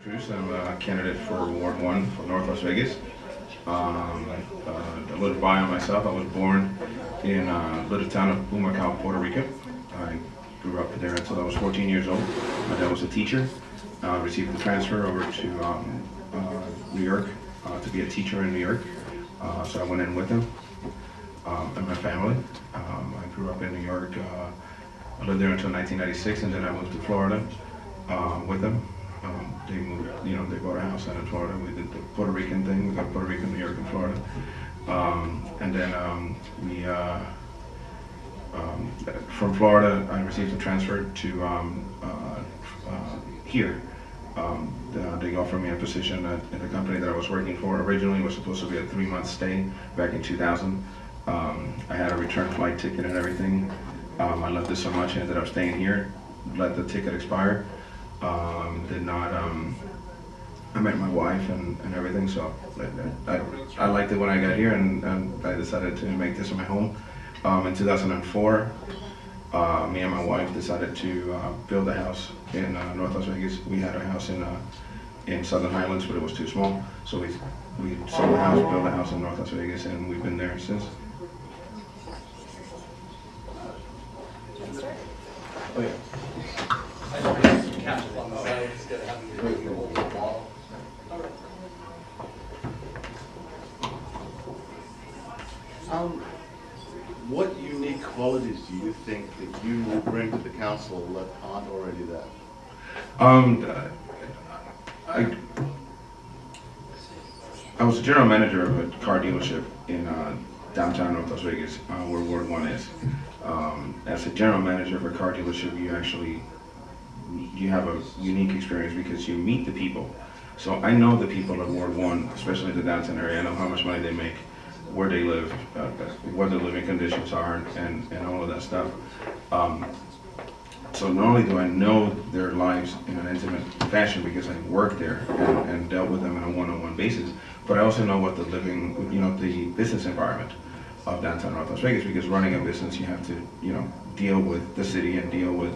Cruz. I'm a candidate for Ward 1 for North Las Vegas. A little bio on myself. I was born in a little town of Humacao, Puerto Rico. I grew up there until I was 14 years old. My dad was a teacher. Received the transfer over to New York to be a teacher in New York. So I went in with him and my family. I grew up in New York. I lived there until 1996, and then I moved to Florida with them. They moved, they bought a house down in Florida. We did the Puerto Rican thing. We got Puerto Rico, New York, and Florida. And then from Florida, I received a transfer to here. They offered me a position in the company that I was working for. Originally, it was supposed to be a 3-month stay back in 2000. I had a return flight ticket and everything. I loved it so much, I ended up staying here, let the ticket expire. I met my wife and everything, so I liked it when I got here, and I decided to make this my home. In 2004, me and my wife decided to build a house in North Las Vegas. We had a house in Southern Highlands, but it was too small, so we sold the house, built a house in North Las Vegas, and we've been there since. Oh, yeah. What unique qualities do you think that you will bring to the council that aren't already there? I was a general manager of a car dealership in downtown North Las Vegas, where Ward 1 is. As a general manager of a car dealership, you have a unique experience because you meet the people. So I know the people of Ward 1, especially the downtown area. I know how much money they make, where they live, what their living conditions are, and all of that stuff. So not only do I know their lives in an intimate fashion because I worked there and dealt with them on a one-on-one basis, but I also know what the the business environment of downtown North Las Vegas, because running a business, you have to, deal with the city and deal with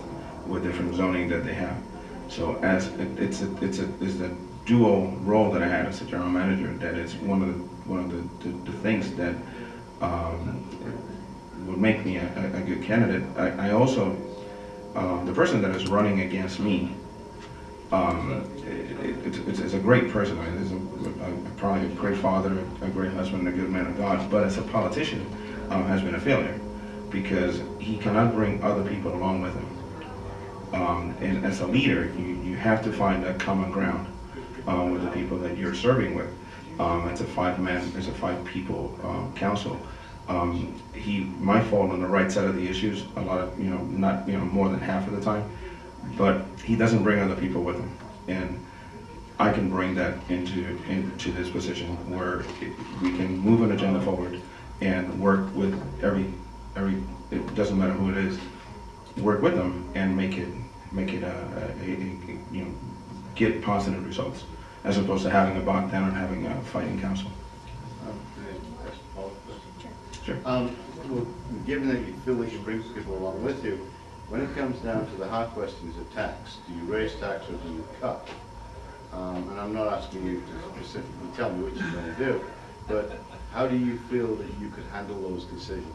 different zoning that they have. So as it's a dual role that I had as a general manager, that is one of the things that would make me a good candidate. I also, the person that is running against me, it's a great person. I mean, he's probably a great father, a great husband, a good man of God, but as a politician, has been a failure because he cannot bring other people along with him. And as a leader, you have to find a common ground with the people that you're serving with. It's a 5-people council. He might fall on the right side of the issues a lot of, not more than half of the time, but he doesn't bring other people with him. And I can bring that into this position where we can move an agenda forward and work with every it doesn't matter who it is, work with them and make it get positive results, as opposed to having a bogged down and having a fighting council. Sure. Well, given that you feel that you bring people along with you, when it comes down to the hard questions of tax, do you raise tax or do you cut? And I'm not asking you to specifically tell me what you're going to do, but how do you feel that you could handle those decisions?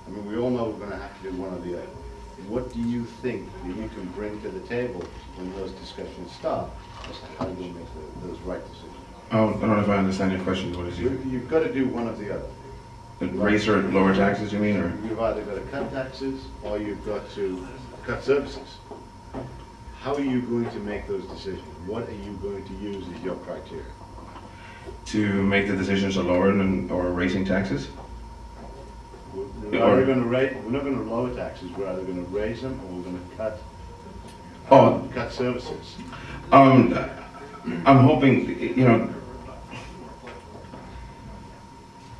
I mean, we all know we're going to have to do one or the other. What do you think that you can bring to the table when those discussions start as to how you make those right decisions? I don't know if I understand your question. What is it? You've got to do one or the other. Raise or lower taxes, you mean? Or? You've either got to cut taxes or you've got to cut services. How are you going to make those decisions? What are you going to use as your criteria? To make the decisions of lowering or raising taxes? We're not going to lower taxes. We're either going to raise them or we're going to cut services. I'm hoping,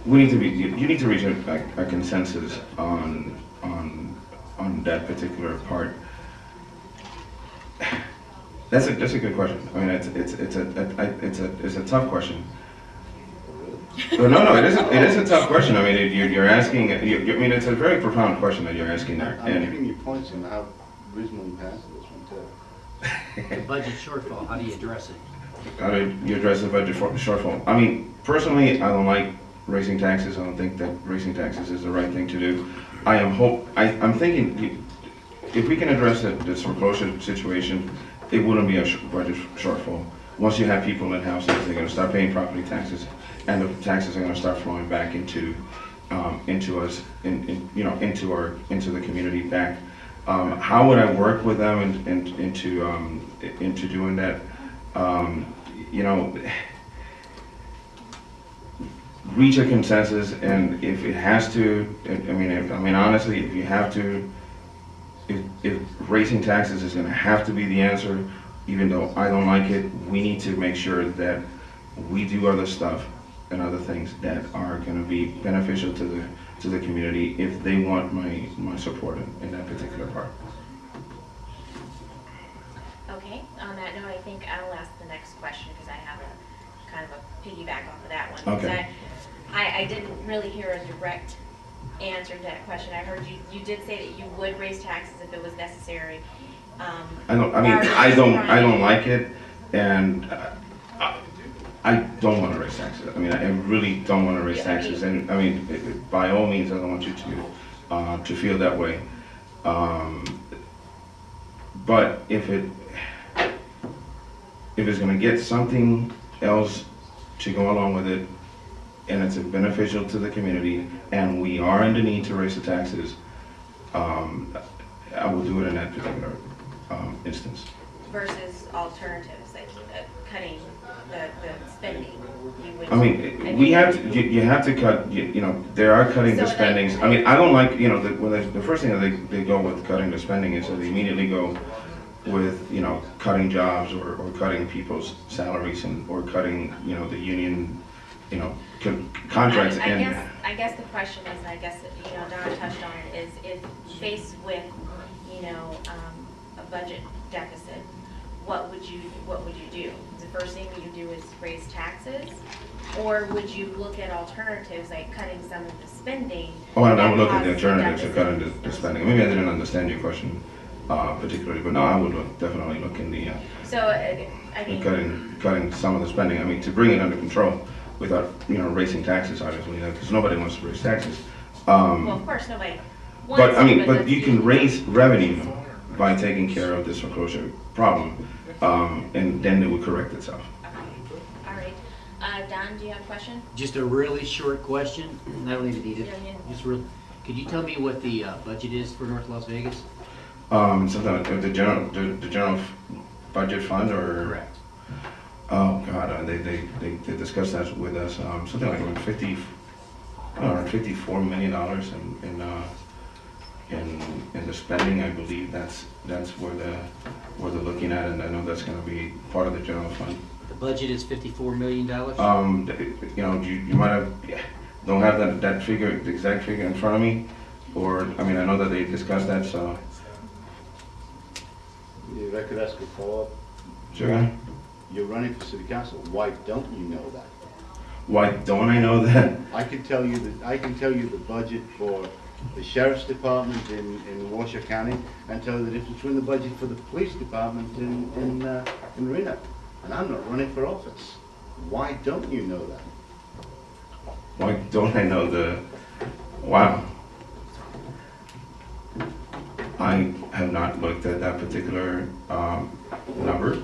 you need to reach a consensus on that particular part. That's a good question. I mean, it's a tough question. No, it is a tough question. I mean, you're asking. I mean, it's a very profound question that you're asking there. I'm giving you points on how reasonably you can answer this one too. The budget shortfall, how do you address it? how do you address the budget shortfall? I mean, personally, I don't like raising taxes. I don't think that raising taxes is the right thing to do. I'm thinking if we can address this foreclosure situation, it wouldn't be a budget shortfall. Once you have people in houses, they're going to start paying property taxes, and the taxes are going to start flowing back into us, into the community back. How would I work with them into doing that? Reach a consensus, and if it has to, honestly, if you have to, if raising taxes is going to have to be the answer, even though I don't like it, we need to make sure that we do other stuff and other things that are going to be beneficial to the community if they want my support in that particular part. Okay, on that note, I think I'll ask the next question because I have a kind of a piggyback off of that one. Okay. I didn't really hear a direct answer to that question. I heard you did say that you would raise taxes if it was necessary. I don't like it, and I don't want to raise taxes. I mean, I really don't want to raise taxes, and I mean, by all means, I don't want you to feel that way. But if it's going to get something else to go along with it, and it's beneficial to the community, and we are in the need to raise the taxes, I will do it in that particular instance. Versus alternatives, like cutting the spending. We have to, you have to cut, there are cutting the spendings. I mean, I don't like, the first thing that they go with cutting the spending is that they immediately go with, cutting jobs or cutting people's salaries or cutting, the union, contracts. I guess the question is, I guess, Donna touched on it, is if faced with, a budget deficit, what would you do? The first thing you do is raise taxes, or would you look at alternatives like cutting some of the spending? Oh, I would look at the alternatives of cutting the spending. Maybe I didn't understand your question particularly, but no, I would definitely look in the cutting some of the spending. I mean, to bring it under control without raising taxes, obviously, because nobody wants to raise taxes. Well, of course, nobody wants to. But you can raise revenue by taking care of this foreclosure problem, and then it will correct itself. Okay. All right. Don, do you have a question? Just a really short question. I don't even need it. Just real. Could you tell me what the budget is for North Las Vegas? Something like the general budget fund, or Correct. Oh God, they discussed that with us. Something like around $54 million in the spending. I believe that's where they're looking at, and I know that's going to be part of the general fund. The budget is $54 million. You might have don't have that figure, the exact figure in front of me, or I mean I know that they discussed that. So if I could ask a follow-up. Sure. You're running for city council. Why don't you know that? Why don't I know that? I can tell you the budget for the sheriff's department in Washoe County, and tell you the difference between the budget for the police department in Reno. And I'm not running for office. Why don't you know that? Why don't I know wow. I have not looked at that particular number,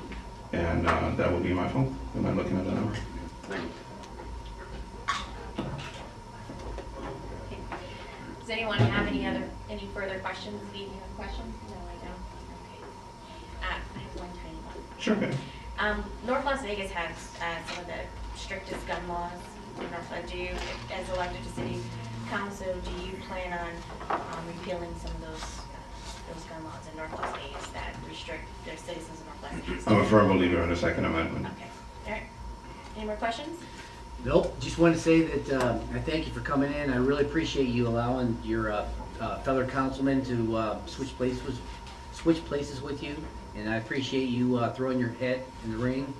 and that would be my fault. I'm not looking at that number. Does anyone have any further questions? Do you have questions? No, I don't. Okay. I have one tiny one. Sure. Okay. North Las Vegas has some of the strictest gun laws. Do you, as elected to city council, do you plan on repealing some of those gun laws in North Las Vegas that restrict their citizens in North Las Vegas? I'm a firm believer in the Second Amendment. Okay. All right. Any more questions? Nope. Just want to say that I thank you for coming in. I really appreciate you allowing your fellow councilman to switch places with you, and I appreciate you throwing your head in the ring.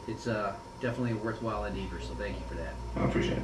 It's definitely a worthwhile endeavor. So thank you for that. I appreciate it.